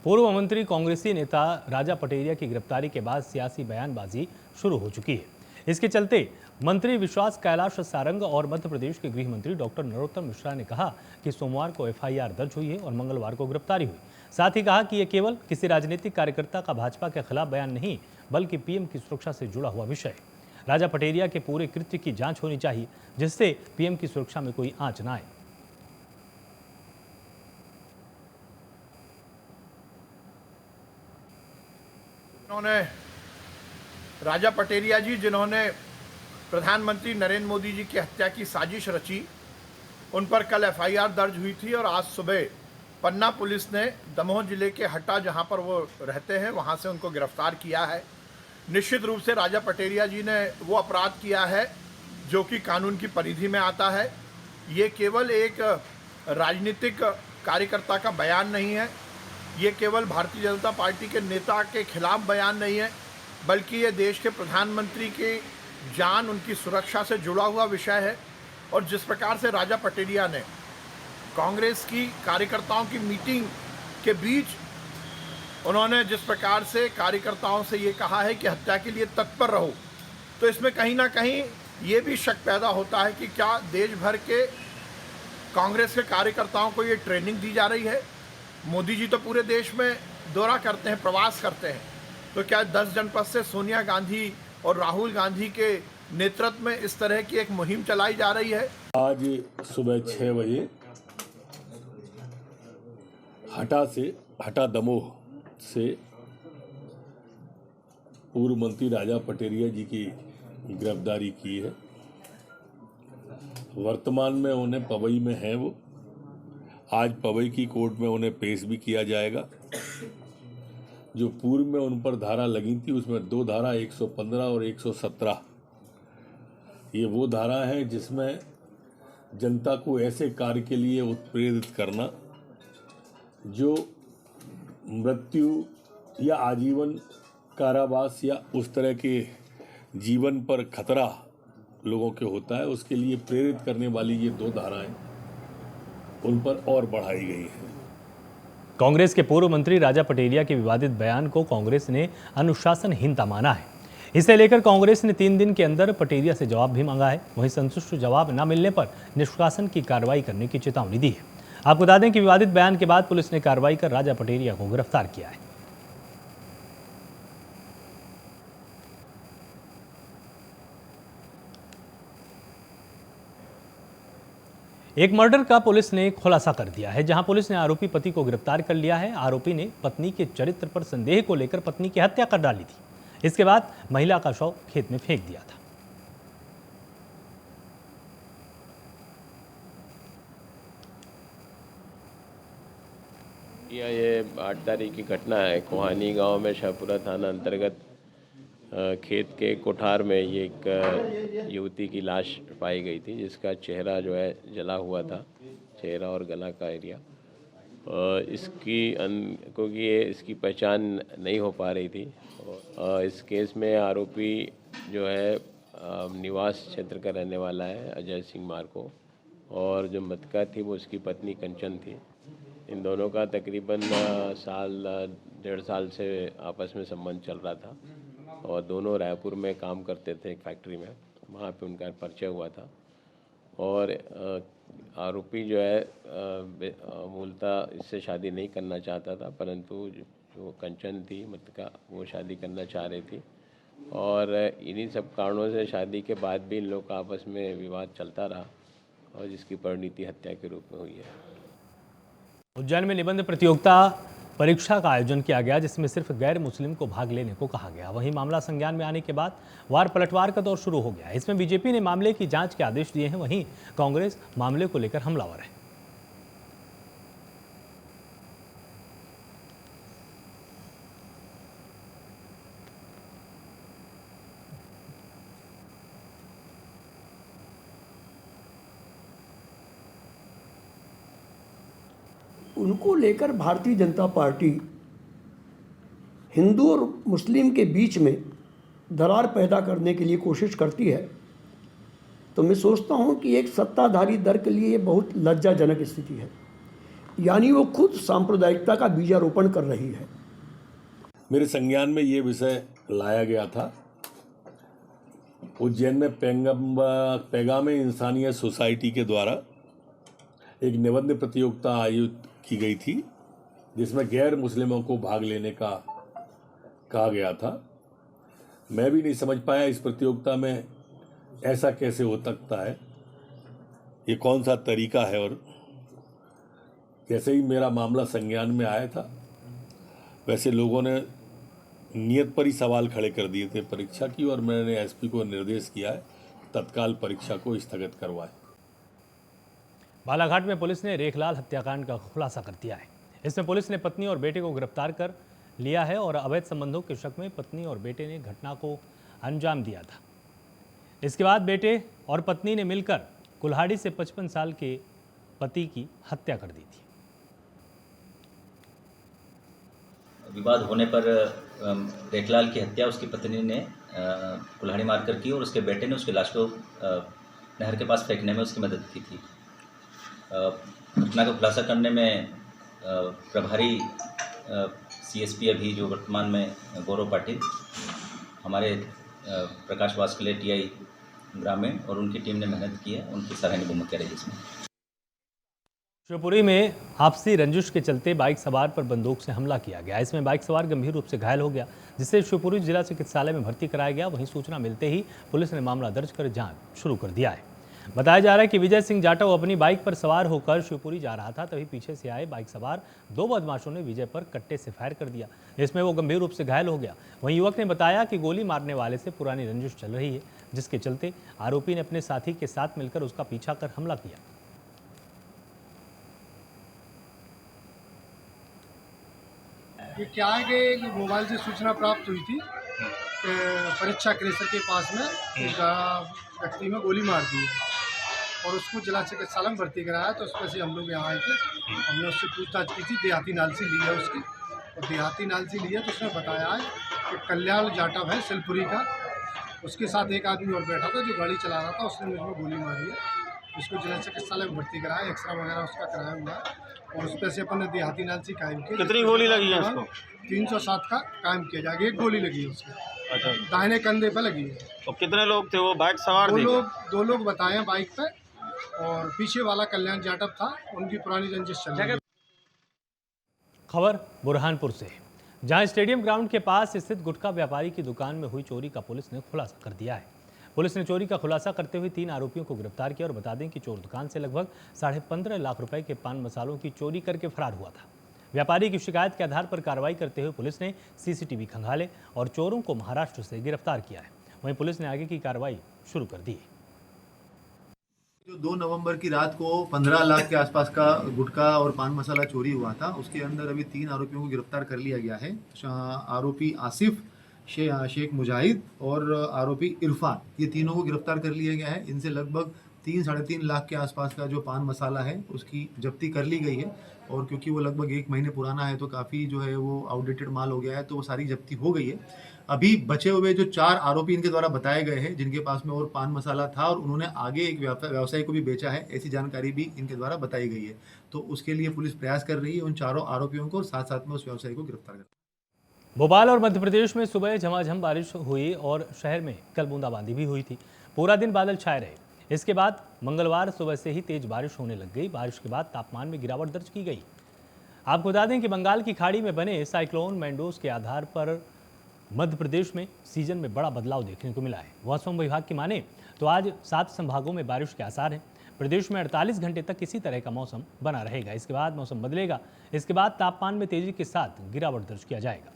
पूर्व मंत्री कांग्रेसी नेता राजा पटेरिया की गिरफ्तारी के बाद सियासी बयानबाजी शुरू हो चुकी है। इसके चलते मंत्री विश्वास कैलाश सारंग और मध्य प्रदेश के गृह मंत्री डॉक्टर नरोत्तम मिश्रा ने कहा कि सोमवार को एफआईआर दर्ज हुई है और मंगलवार को गिरफ्तारी हुई। साथ ही कहा कि यह केवल किसी राजनीतिक कार्यकर्ता का भाजपा के खिलाफ बयान नहीं, बल्कि पीएम की सुरक्षा से जुड़ा हुआ विषय है। राजा पटेरिया के पूरे कृत्य की जांच होनी चाहिए, जिससे पीएम की सुरक्षा में कोई आंच न आए। उन्होंने राजा पटेरिया जी, जिन्होंने प्रधानमंत्री नरेंद्र मोदी जी की हत्या की साजिश रची, उन पर कल एफआईआर दर्ज हुई थी और आज सुबह पन्ना पुलिस ने दमोह जिले के हट्टा, जहां पर वो रहते हैं, वहां से उनको गिरफ्तार किया है। निश्चित रूप से राजा पटेरिया जी ने वो अपराध किया है जो कि कानून की परिधि में आता है। ये केवल एक राजनीतिक कार्यकर्ता का बयान नहीं है, ये केवल भारतीय जनता पार्टी के नेता के खिलाफ बयान नहीं है, बल्कि ये देश के प्रधानमंत्री की जान, उनकी सुरक्षा से जुड़ा हुआ विषय है। और जिस प्रकार से राजा पटेरिया ने कांग्रेस की कार्यकर्ताओं की मीटिंग के बीच उन्होंने जिस प्रकार से कार्यकर्ताओं से ये कहा है कि हत्या के लिए तत्पर रहो, तो इसमें कहीं ना कहीं ये भी शक पैदा होता है कि क्या देश भर के कांग्रेस के कार्यकर्ताओं को ये ट्रेनिंग दी जा रही है। मोदी जी तो पूरे देश में दौरा करते हैं, प्रवास करते हैं, तो क्या 10 जनपद से सोनिया गांधी और राहुल गांधी के नेतृत्व में इस तरह की एक मुहिम चलाई जा रही है। आज सुबह 6 बजे हटा दमोह से पूर्व मंत्री राजा पटेरिया जी की गिरफ्तारी की है। वर्तमान में उन्हें पवई में है वो। आज पवई की कोर्ट में उन्हें पेश भी किया जाएगा। जो पूर्व में उन पर धारा लगी थी, उसमें 2 धारा 115 और 117, ये वो धारा है जिसमें जनता को ऐसे कार्य के लिए उत्प्रेरित करना जो मृत्यु या आजीवन कारावास या उस तरह के जीवन पर खतरा लोगों के होता है, उसके लिए प्रेरित करने वाली ये 2 धाराएं उन पर और बढ़ाई गई हैं। कांग्रेस के पूर्व मंत्री राजा पटेरिया के विवादित बयान को कांग्रेस ने अनुशासनहीनता माना है। इसे लेकर कांग्रेस ने 3 दिन के अंदर पटेरिया से जवाब भी मांगा है। वहीं संतुष्ट जवाब न मिलने पर निष्कासन की कार्रवाई करने की चेतावनी दी है। आपको बता दें कि विवादित बयान के बाद पुलिस ने कार्रवाई कर राजा पटेरिया को गिरफ्तार किया है। एक मर्डर का पुलिस ने खुलासा कर दिया है, जहां पुलिस ने आरोपी पति को गिरफ्तार कर लिया है। आरोपी ने पत्नी के चरित्र पर संदेह को लेकर पत्नी की हत्या कर डाली थी। इसके बाद महिला का शव खेत में फेंक दिया था। ये 8 तारीख की घटना है। कोहानी गांव में शाहपुरा थाना अंतर्गत खेत के कोठार में ये एक युवती की लाश पाई गई थी, जिसका चेहरा जो है जला हुआ था, चेहरा और गला का एरिया। क्योंकि इसकी पहचान नहीं हो पा रही थी। इस केस में आरोपी जो है निवास क्षेत्र का रहने वाला है, अजय सिंह मार्को, और जो मृतका थी वो उसकी पत्नी कंचन थी। इन दोनों का तकरीबन 1.5 साल से आपस में संबंध चल रहा था और दोनों रायपुर में काम करते थे एक फैक्ट्री में, वहाँ पे उनका परिचय हुआ था। और आरोपी जो है मूलतः इससे शादी नहीं करना चाहता था, परंतु जो कंचन थी मृतका, वो शादी करना चाह रही थी। और इन्हीं सब कारणों से शादी के बाद भी इन लोग का आपस में विवाद चलता रहा और जिसकी परिणति हत्या के रूप में हुई है। उज्जैन में निबंध प्रतियोगिता परीक्षा का आयोजन किया गया, जिसमें सिर्फ गैर मुस्लिम को भाग लेने को कहा गया। वहीं मामला संज्ञान में आने के बाद वार पलटवार का दौर शुरू हो गया। इसमें बीजेपी ने मामले की जांच के आदेश दिए हैं, वहीं कांग्रेस मामले को लेकर हमलावर है। उनको लेकर भारतीय जनता पार्टी हिंदू और मुस्लिम के बीच में दरार पैदा करने के लिए कोशिश करती है, तो मैं सोचता हूं कि एक सत्ताधारी दल के लिए ये बहुत लज्जाजनक स्थिति है। यानी वो खुद सांप्रदायिकता का बीजारोपण कर रही है। मेरे संज्ञान में ये विषय लाया गया था। उज्जैन में पैगामे इंसानियत सोसाइटी के द्वारा एक निबंध प्रतियोगिता आयोजित की गई थी, जिसमें गैर मुस्लिमों को भाग लेने का कहा गया था। मैं भी नहीं समझ पाया इस प्रतियोगिता में ऐसा कैसे हो सकता है, ये कौन सा तरीका है। और जैसे ही मेरा मामला संज्ञान में आया था, वैसे लोगों ने नियत पर ही सवाल खड़े कर दिए थे परीक्षा की, और मैंने एसपी को निर्देश किया है तत्काल परीक्षा को स्थगित करवाए। बालाघाट में पुलिस ने रेखलाल हत्याकांड का खुलासा कर दिया है। इसमें पुलिस ने पत्नी और बेटे को गिरफ्तार कर लिया है और अवैध संबंधों के शक में पत्नी और बेटे ने घटना को अंजाम दिया था। इसके बाद बेटे और पत्नी ने मिलकर कुल्हाड़ी से 55 साल के पति की हत्या कर दी थी। विवाद होने पर रेखलाल की हत्या उसकी पत्नी ने कुल्हाड़ी मारकर की और उसके बेटे ने उसकी लाश को नहर के पास फेंकने में उसकी मदद की थी। घटना का खुलासा करने में प्रभारी सीएसपी अभी जो वर्तमान में गौरव पाटिल, हमारे प्रकाश वास्कले टीआई ग्रामीण और उनकी टीम ने मेहनत की है, उनकी सराहनीय भूमिका रही इसमें। शिवपुरी में आपसी रंजिश के चलते बाइक सवार पर बंदूक से हमला किया गया। इसमें बाइक सवार गंभीर रूप से घायल हो गया, जिससे शिवपुरी जिला चिकित्सालय में भर्ती कराया गया। वहीं सूचना मिलते ही पुलिस ने मामला दर्ज कर जांच शुरू कर दिया है। बताया जा रहा है कि विजय सिंह जाटव अपनी बाइक पर सवार होकर शिवपुरी जा रहा था, तभी पीछे से आए बाइक सवार 2 बदमाशों ने विजय पर कट्टे से फायर कर दिया। इसमें वो गंभीर रूप से घायल हो गया। वहीं युवक ने बताया कि गोली मारने वाले से पुरानी रंजिश चल रही है, जिसके चलते आरोपी ने अपने साथी के साथ मिलकर उसका पीछा कर हमला किया। ये क्या है कि मोबाइल से सूचना प्राप्त हुई थी कि परीक्षा क्रेशर के पास में एक व्यक्ति में गोली मार दी है और उसको जिला चिकित्सालय में भर्ती कराया। तो उस पर से हम लोग यहाँ आए थे, हमने उससे पूछताछ की थी। देहाती नाल से ली है उसकी, और देहाती नाल से ली है तो उसने बताया है कि कल्याण जाटव है शिवपुरी का, उसके साथ एक आदमी और बैठा था जो गाड़ी चला रहा था, उसने मुझमें गोली मारी है। उसको जिला चिकित्सालय में भर्ती कराया, एक्सरे वगैरह उसका कराया हुआ है और उस पर से अपन ने देहाती नाल से कायम किया। कितनी गोली लगी है उसको? 307 का कायम किया जाएगा। एक गोली लगी है उसके, अच्छा, दाहिने कंधे पर लगी है। तो कितने लोग थे वो बाइक सवार? दो लोग बताए हैं बाइक पे, और पीछे वाला कल्याण जाटव था, उनकी पुरानी रंजिश चल रही है। खबर बुरहानपुर से, जहां स्टेडियम ग्राउंड के पास स्थित गुटखा व्यापारी की दुकान में हुई चोरी का पुलिस ने खुलासा कर दिया है। पुलिस ने चोरी का खुलासा करते हुए 3 आरोपियों को गिरफ्तार किया और बता दें कि चोर दुकान से लगभग 15.5 लाख रुपए के पान मसालों की चोरी करके फरार हुआ था। व्यापारी की शिकायत के आधार पर कार्रवाई करते हुए पुलिस ने सीसीटीवी खंगाले और चोरों को महाराष्ट्र से गिरफ्तार किया है। वहीं पुलिस ने आगे की कार्रवाई शुरू कर दी है। जो 2 नवंबर की रात को 15 लाख के आसपास का गुटखा और पान मसाला चोरी हुआ था, उसके अंदर अभी 3 आरोपियों को गिरफ्तार कर लिया गया है। आरोपी आसिफ, शेख मुजाहिद और आरोपी इरफान, ये तीनों को गिरफ्तार कर लिया गया है। इनसे लगभग 3-3.5 लाख के आसपास का जो पान मसाला है उसकी जब्ती कर ली गई है, और क्योंकि वो लगभग 1 महीने पुराना है तो काफ़ी जो है वो आउटडेटेड माल हो गया है, तो वो सारी जब्ती हो गई है। अभी बचे हुए जो 4 आरोपी इनके द्वारा बताए गए हैं, जिनके पास में और पान मसाला था और उन्होंने आगे एक व्यवसायी को भी बेचा है, ऐसी जानकारी भी इनके द्वारा बताई गई है। तो उसके लिए पुलिस प्रयास कर रही है उन चारों आरोपियों को साथ साथ में उस व्यवसायी को गिरफ्तार कर। भोपाल और मध्य प्रदेश में सुबह झमाझम बारिश हुई और शहर में कल बूंदाबांदी भी हुई थी। पूरा दिन बादल छाए रहे। इसके बाद मंगलवार सुबह से ही तेज बारिश होने लग गई। बारिश के बाद तापमान में गिरावट दर्ज की गई। आपको बता दें कि बंगाल की खाड़ी में बने साइक्लोन मैंडोस के आधार पर मध्य प्रदेश में सीजन में बड़ा बदलाव देखने को मिला है। मौसम विभाग की माने तो आज 7 संभागों में बारिश के आसार हैं। प्रदेश में 48 घंटे तक इसी तरह का मौसम बना रहेगा। इसके बाद मौसम बदलेगा। इसके बाद तापमान में तेजी के साथ गिरावट दर्ज किया जाएगा।